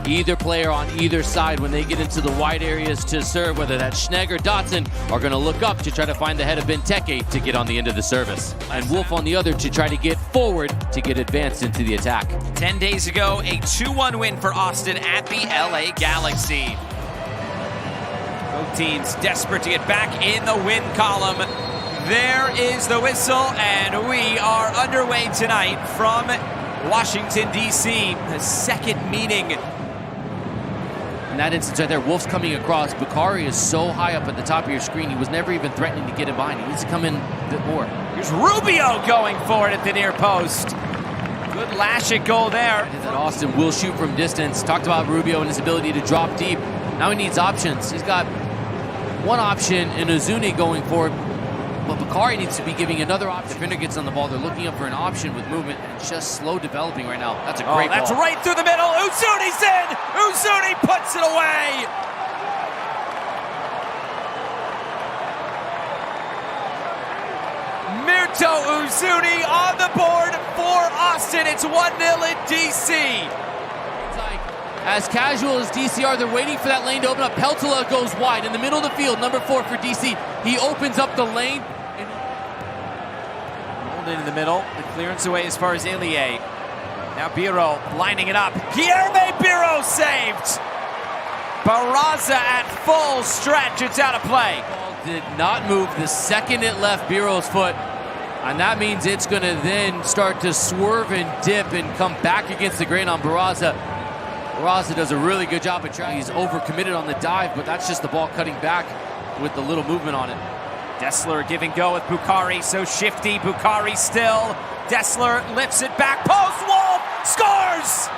Either player on either side, when they get into the wide areas to serve, whether that's Schnegg or Dotson, are going to look up to try to find the head of Benteke to get on the end of the service. And Wolf on the other to try to get forward to get advanced into the attack. 10 days ago, a 2-1 win for Austin at the LA Galaxy. Both teams desperate to get back in the win column. There is the whistle, and we are underway tonight from Washington, D.C. The second meeting. In that instance right there, Wolf's coming across. Bukhari is so high up at the top of your screen, he was never even threatening to get in behind. He needs to come in a bit more. Here's Rubio going for it at the near post. Good lash-it goal there. And Austin will shoot from distance. Talked about Rubio and his ability to drop deep. Now he needs options. He's got one option in Uzuni going forward, but Bukhari needs to be giving another option. Defender gets on the ball. They're looking up for an option with movement, and it's just slow developing right now. That's a great ball. That's right through the middle. Uzuni's in. Uzuni puts it away. Mirto Uzuni on the board for Austin. It's 1-0 in DC. As casual as DC are, they're waiting for that lane to open up. Peltola goes wide in the middle of the field, number 4 for DC. He opens up the lane. Rolled in the middle. The clearance away as far as Elie. Now Biro lining it up. Guilherme Biro saved. Barraza at full stretch. It's out of play. Ball did not move the second it left Biro's foot. And that means it's going to then start to swerve and dip and come back against the grain on Barraza. Barraza does a really good job at trying. He's overcommitted on the dive, but that's just the ball cutting back with the little movement on it. Dessler give and go with Bukhari, so shifty. Bukhari still. Dessler lifts it back. Post. Wolf scores!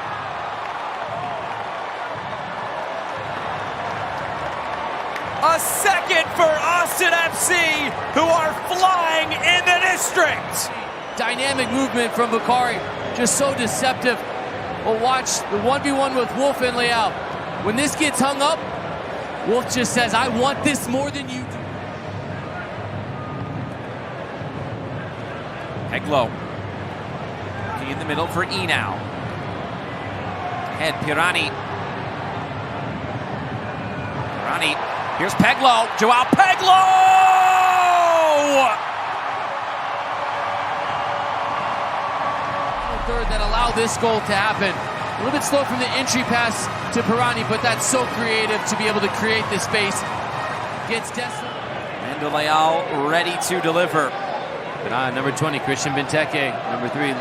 A second for Austin FC, who are flying in the district. Dynamic movement from Bukhari, just so deceptive. Well, watch the 1v1 with Wolf and Leal. When this gets hung up, Wolf just says, I want this more than you do. Peglo. In the middle for Enau. Head Pirani. Pirani. Here's Peglo. Joao Peglo! Third that allow this goal to happen. A little bit slow from the entry pass to Pirani, but that's so creative to be able to create this space. Gets Dessler. And Leal ready to deliver. Number 20, Christian Benteke. Number 3,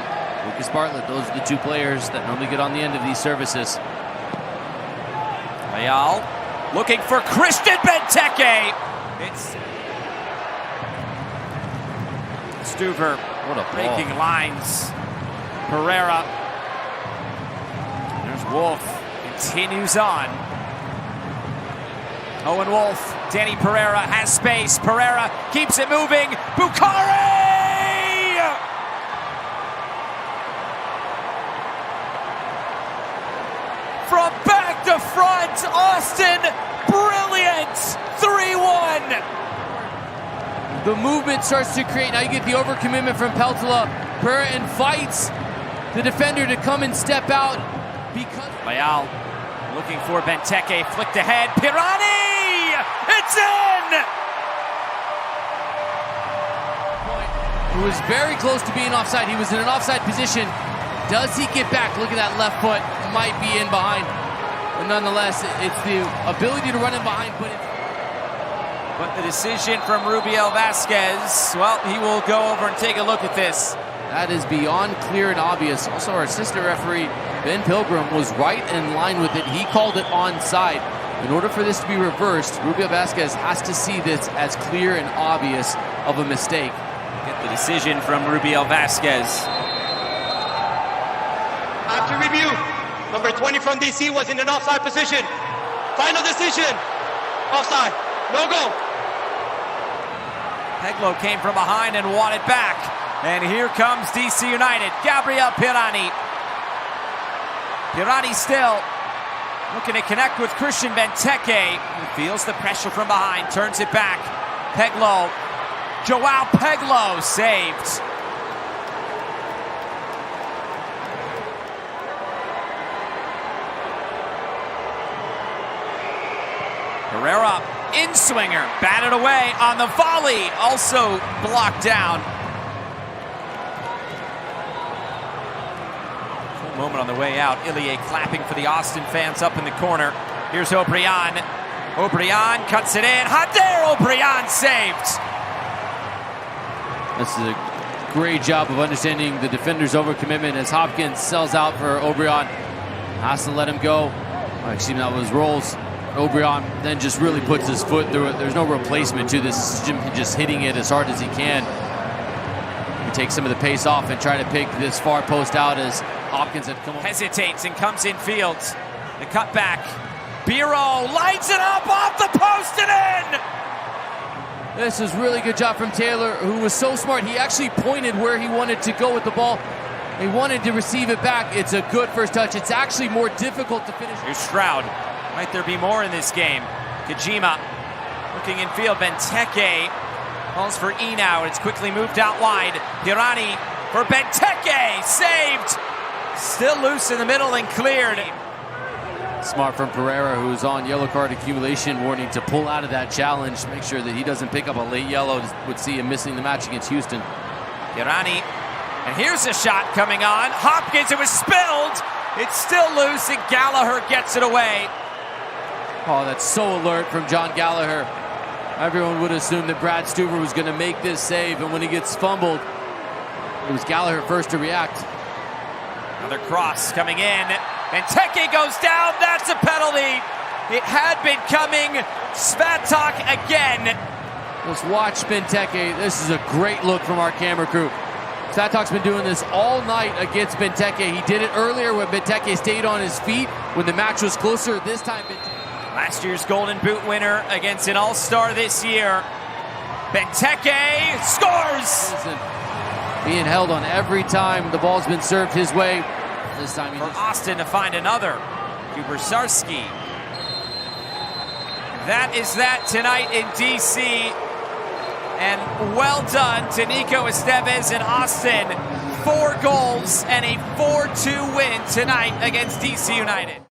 Lucas Bartlett. Those are the two players that normally get on the end of these services. Leal looking for Christian Benteke. It's Stuver. What a breaking ball. Lines. Pereira. There's Wolf. Continues on. Owen Wolf. Danny Pereira has space. Pereira keeps it moving. Bukhari! From back to front, Austin, brilliant! 3-1. The movement starts to create. Now you get the overcommitment from Peltola. Pereira invites the defender to come and step out. Because Leal looking for Benteke, flicked ahead. Pirani! It's in! He was very close to being offside. He was in an offside position. Does he get back? Look at that left foot. Might be in behind. But nonetheless, it's the ability to run in behind. But the decision from Rubiel Vasquez, well, he will go over and take a look at this. That is beyond clear and obvious. Also, our assistant referee, Ben Pilgrim, was right in line with it. He called it onside. In order for this to be reversed, Rubiel Vasquez has to see this as clear and obvious of a mistake. Get the decision from Rubiel Vasquez. After review, number 20 from DC was in an offside position. Final decision, offside, no goal. Peglo came from behind and won it back. And here comes DC United, Gabriel Pirani. Pirani still looking to connect with Christian Benteke. He feels the pressure from behind, turns it back. Peglo, Joao Peglo saved. Pereira, in-swinger, batted away on the volley, also blocked down. Cool moment on the way out. Ilie clapping for the Austin fans up in the corner. Here's O'Brien. O'Brien cuts it in. Hot there, O'Brien saved. This is a great job of understanding the defender's overcommitment as Hopkins sells out for O'Brien. Has to let him go. Actually, that was Rolls. O'Brien then just really puts his foot through it. There's no replacement to this. Jim just hitting it as hard as he can. He takes some of the pace off and try to pick this far post out as Hopkins had come up. Hesitates and comes in field. The cutback. Biro lights it up off the post and in! This is really good job from Taylor, who was so smart. He actually pointed where he wanted to go with the ball. He wanted to receive it back. It's a good first touch. It's actually more difficult to finish. Here's Stroud. Might there be more in this game? Kajima looking in field. Benteke calls for E now. It's quickly moved out wide. Pirani for Benteke. Saved. Still loose in the middle and cleared. Smart from Pereira, who's on yellow card accumulation warning, to pull out of that challenge. Make sure that he doesn't pick up a late yellow. Would see him missing the match against Houston. Pirani. And here's a shot coming on. Hopkins, it was spilled. It's still loose and Gallagher gets it away. Oh, that's so alert from John Gallagher. Everyone would assume that Brad Stuver was going to make this save, and when he gets fumbled, it was Gallagher first to react. Another cross coming in. Benteke goes down. That's a penalty. It had been coming. Svatok again. Let's watch Benteke. This is a great look from our camera crew. Svatok's been doing this all night against Benteke. He did it earlier when Benteke stayed on his feet when the match was closer. This time, last year's Golden Boot winner against an All-Star this year. Benteke scores! Listen, being held on every time the ball's been served his way. This time for Austin to find another. Kubersarski. That is that tonight in D.C. And well done to Nico Estevez in Austin. 4 goals and a 4-2 win tonight against D.C. United.